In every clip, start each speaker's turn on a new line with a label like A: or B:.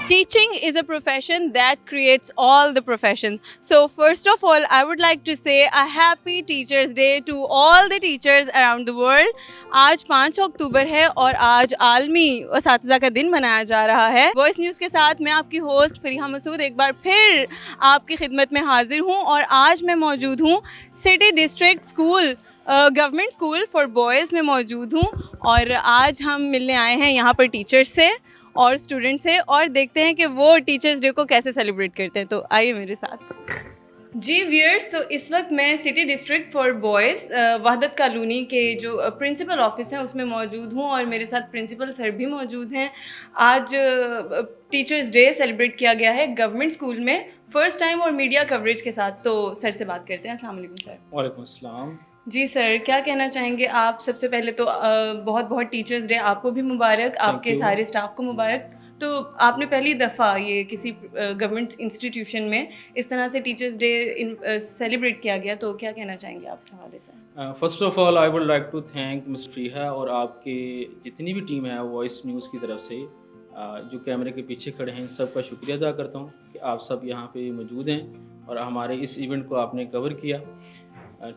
A: Teaching is a profession that creates all the professions. So first of all, I would like to say a happy Teachers Day to all the teachers around the world. आज 5 अक्टूबर है और आज आलमी असातिज़ा का दिन मनाया जा रहा है. वॉइस न्यूज़ के साथ मैं आपकी होस्ट फरीहा मसूद एक बार फिर आपकी खिदमत में हाजिर हूँ और आज मैं मौजूद हूँ city district school government school for boys में मौजूद हूँ और आज हम मिलने आए हैं यहाँ पर टीचर्स से और स्टूडेंट से और देखते हैं कि वो टीचर्स डे को कैसे सेलिब्रेट करते हैं. तो आइए मेरे साथ. जी व्यूअर्स, तो इस वक्त मैं city district for boys Wahdat colony के जो प्रिंसिपल ऑफिस हैं उसमें मौजूद हूँ और मेरे साथ प्रिंसिपल सर भी मौजूद हैं. आज टीचर्स डे सेलिब्रेट किया गया है गवर्नमेंट स्कूल में फर्स्ट टाइम और मीडिया कवरेज के साथ. तो सर से बात करते हैं. अस्सलाम वालेकुम सर.
B: वालेकुम अस्सलाम.
A: जी सर, क्या कहना चाहेंगे आप? सबसे पहले तो बहुत बहुत टीचर्स डे आपको भी मुबारक, आपके सारे स्टाफ को मुबारक. तो आपने पहली दफ़ा ये किसी गवर्नमेंट इंस्टीट्यूशन में इस तरह से टीचर्स डे सेलिब्रेट किया गया, तो क्या कहना चाहेंगे आप इस हवाले से?
B: First of all I would like to thank miss Fariha और आपके जितनी भी टीम है वॉइस न्यूज़ की तरफ से जो कैमरे के पीछे खड़े हैं सबका शुक्रिया अदा करता हूँ कि आप सब यहाँ पे मौजूद हैं और हमारे इस इवेंट को आपने कवर किया.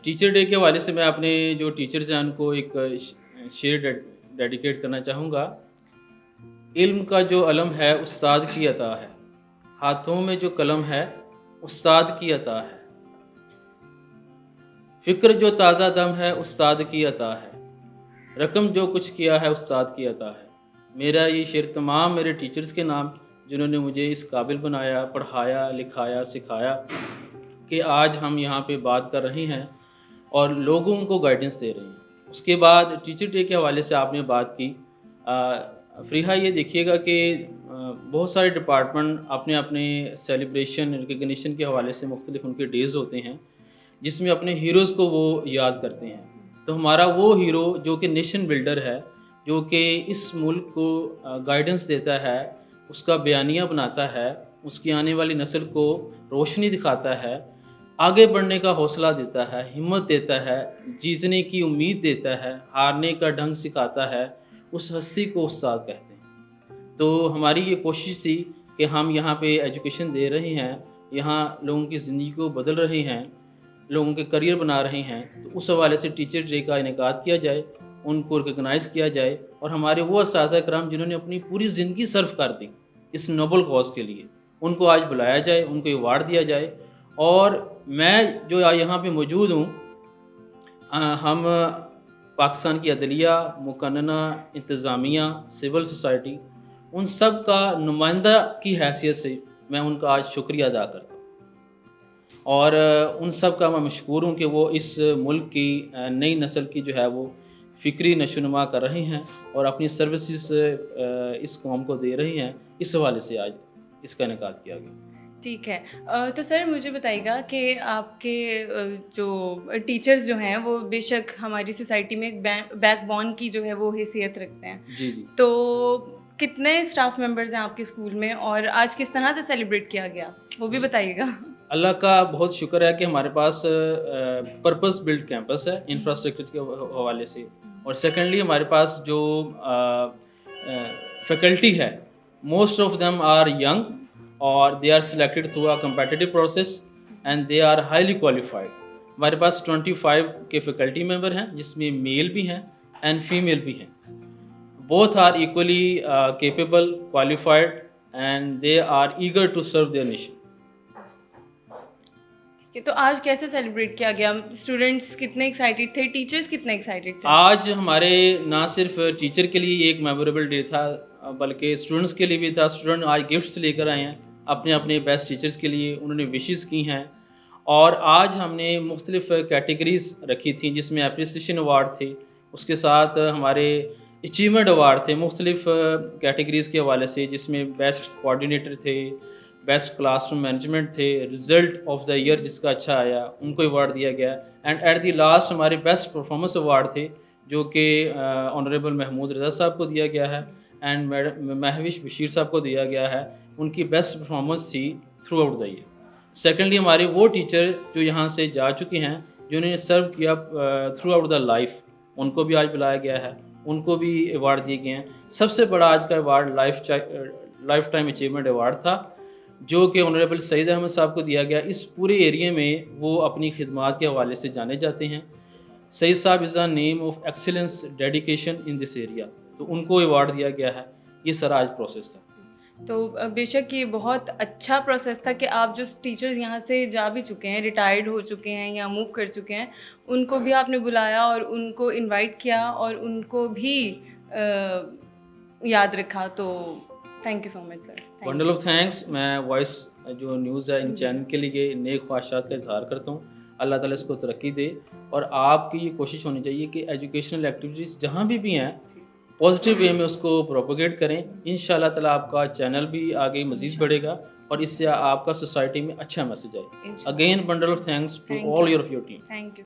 B: टीचर डे के हवाले से मैं अपने जो टीचर्स हैं उनको एक शेर डेडिकेट करना चाहूँगा. इल्म का जो अलम है उस्ताद की अता है, हाथों में जो कलम है उस्ताद की अता है, फ़िक्र जो ताज़ा दम है उस्ताद की अता है, रकम जो कुछ किया है उस्ताद की अता है. मेरा ये शेर तमाम मेरे टीचर्स के नाम जिन्होंने मुझे इस काबिल बनाया, पढ़ाया, लिखाया, सिखाया कि आज हम यहाँ पे बात कर रहे हैं और लोगों को गाइडेंस दे रहे हैं. उसके बाद टीचर डे के हवाले से आपने बात की. फरीहा, ये देखिएगा कि बहुत सारे डिपार्टमेंट अपने अपने सेलिब्रेशन रिकग्निशन के हवाले से मुख्तलिफ उनके डेज़ होते हैं जिसमें अपने हीरोज़ को वो याद करते हैं. तो हमारा वो हीरो जो कि नेशन बिल्डर है, जो कि इस मुल्क को गाइडेंस देता है, उसका बयानिया बनाता है, उसकी आने वाली नस्ल को रोशनी दिखाता है, आगे बढ़ने का हौसला देता है, हिम्मत देता है, जीतने की उम्मीद देता है, हारने का ढंग सिखाता है, उस हस्ती को उस्ताद कहते हैं. तो हमारी ये कोशिश थी कि हम यहाँ पे एजुकेशन दे रहे हैं, यहाँ लोगों की ज़िंदगी को बदल रहे हैं, लोगों के करियर बना रहे हैं. तो उस हवाले से टीचर डे का इनेकाद किया जाए, उनको रिकगनाइज़ किया जाए और हमारे वो असातिज़ा कराम जिन्होंने अपनी पूरी ज़िंदगी सर्व कर दी इस नोबल कॉज के लिए, उनको आज बुलाया जाए, उनको अवार्ड दिया जाए. और मैं जो यहाँ पे मौजूद हूँ, हम पाकिस्तान की अदलिया, मुकन्नना, इंतज़ामिया, सिविल सोसाइटी, उन सब का नुमाइंदा की हैसियत से मैं उनका आज शुक्रिया अदा करता हूँ और उन सब का मैं मशकूर हूँ कि वो इस मुल्क की नई नस्ल की जो है वो फ़िक्री नशोनुमा कर रहे हैं और अपनी सर्विसेज इस कौम को दे रही हैं. इस हवाले से आज इसका इनेकाद किया गया.
A: ठीक है. तो सर मुझे बताइएगा कि आपके जो टीचर्स जो हैं वो बेशक हमारी सोसाइटी में एक बैकबोन की जो है वो हैसियत रखते हैं.
B: जी जी.
A: तो कितने स्टाफ मेंबर्स हैं आपके स्कूल में और आज किस तरह से सेलिब्रेट किया गया वो भी बताइएगा.
B: अल्लाह का बहुत शुक्र है कि हमारे पास पर्पस बिल्ड कैंपस है इंफ्रास्ट्रक्चर के हवाले से. और सेकेंडली हमारे पास जो फैकल्टी है, most of them are young और they are selected through a competitive process and they are highly qualified. हमारे पास 25 के फैकल्टी मेंबर हैं जिसमें मेल भी हैं एंड फीमेल भी हैं. Both are equally capable, qualified and they are eager to serve their nation.
A: तो आज कैसे सेलिब्रेट किया गया? स्टूडेंट्स कितने एक्साइटेड थे, टीचर्स कितने एक्साइटेड थे?
B: आज हमारे ना सिर्फ टीचर के लिए एक मेमोरेबल डे था बल्कि स्टूडेंट्स के लिए भी था. स्टूडेंट आज गिफ्ट्स लेकर आए हैं अपने अपने बेस्ट टीचर्स के लिए, उन्होंने विशेस की हैं. और आज हमने मुख्तलिफ कैटेगरीज़ रखी थी जिसमें एप्रिसिएशन अवार्ड थे, उसके साथ हमारे अचीवमेंट अवार्ड थे मुख्तलिफ कैटेगरीज़ के हवाले से, जिसमें बेस्ट कोऑर्डिनेटर थे, बेस्ट क्लासरूम मैनेजमेंट थे, रिज़ल्ट ऑफ द ईयर जिसका अच्छा आया उनको अवार्ड दिया गया. एंड एट द लास्ट हमारे बेस्ट परफॉर्मेंस अवार्ड थे जो कि ऑनरेबल महमूद रज़ा साहब को दिया गया है एंड मैडम महविश बशीर साहब को दिया गया है. उनकी बेस्ट परफॉर्मेंस थी through out the year. Secondly हमारे वो टीचर जो यहाँ से जा चुके हैं, जिन्होंने सर्व किया थ्रू आउट द लाइफ, उनको भी आज बुलाया गया है, उनको भी अवार्ड दिए गए हैं. सबसे बड़ा आज का award life time achievement award تھا جو کہ آنریبل سعید احمد صاحب کو دیا گیا. اس پورے ایریے میں وہ اپنی خدمات کے حوالے سے جانے جاتے ہیں. سعید صاحب is the name of excellence dedication in this area, تو ان کو ایوارڈ دیا گیا ہے. یہ سر آج پروسیس تھا.
A: تو بے شک یہ بہت اچھا پروسیس تھا کہ آپ جو ٹیچرز یہاں سے جا بھی چکے ہیں, ریٹائرڈ ہو چکے ہیں یا موو کر چکے ہیں, ان کو بھی آپ نے بلایا اور ان کو انوائٹ کیا اور ان کو بھی یاد رکھا. تو thank you so much sir.
B: Bundle of thanks. میں وائس جو نیوز ہے ان چینل کے لیے نیک خواہشات کا اظہار کرتا ہوں. اللہ تعالیٰ اس کو ترقی دے, اور آپ کی یہ کوشش ہونی چاہیے کہ ایجوکیشنل ایکٹیویٹیز جہاں بھی ہیں پازیٹیو وے میں اس کو پروپیگیٹ کریں. انشاءاللہ تعالیٰ آپ کا چینل بھی آگے مزید بڑھے گا اور اس سے آپ کا سوسائٹی میں اچھا میسج آئے. Again bundle of thanks to all your team.
A: Thank you.